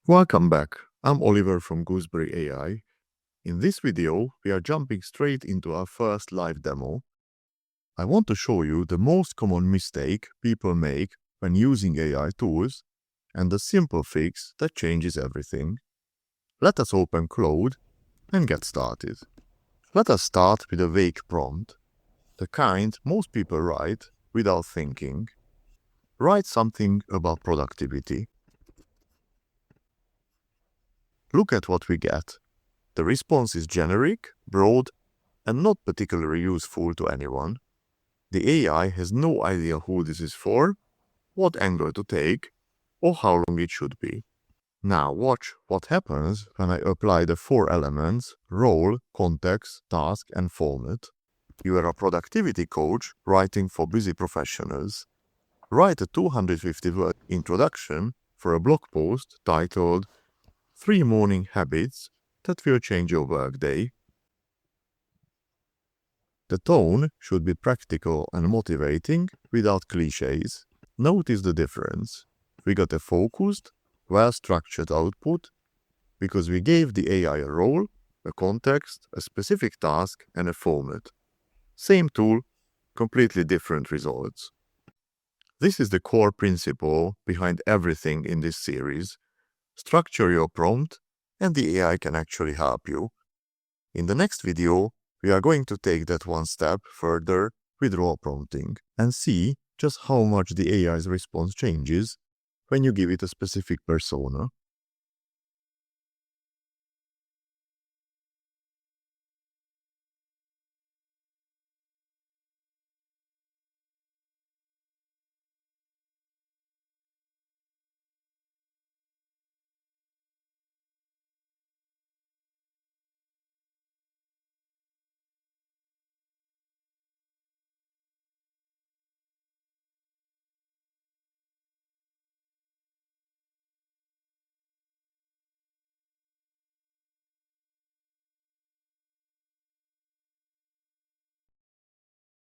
Welcome back. I'm Oliver from Gooseberry AI. In this video, we are jumping straight into our first live demo. I want to show you the most common mistake people make when using AI tools and the simple fix that changes everything. Let us open Claude and get started. Let us start with a vague prompt, the kind most people write without thinking. Write something about productivity. Look at what we get. The response is generic, broad, and not particularly useful to anyone. The AI has no idea who this is for, what angle to take, or how long it should be. Now watch what happens when I apply the 4 elements: role, context, task, and format. You are a productivity coach writing for busy professionals. Write a 250-word introduction for a blog post titled 3 Morning Habits That Will Change Your Workday. The tone should be practical and motivating without cliches. Notice the difference. We got a focused, well-structured output because we gave the AI a role, a context, a specific task, and a format. Same tool, completely different results. This is the core principle behind everything in this series. Structure your prompt, and the AI can actually help you. In the next video, we are going to take that one step further with raw prompting and see just how much the AI's response changes when you give it a specific persona.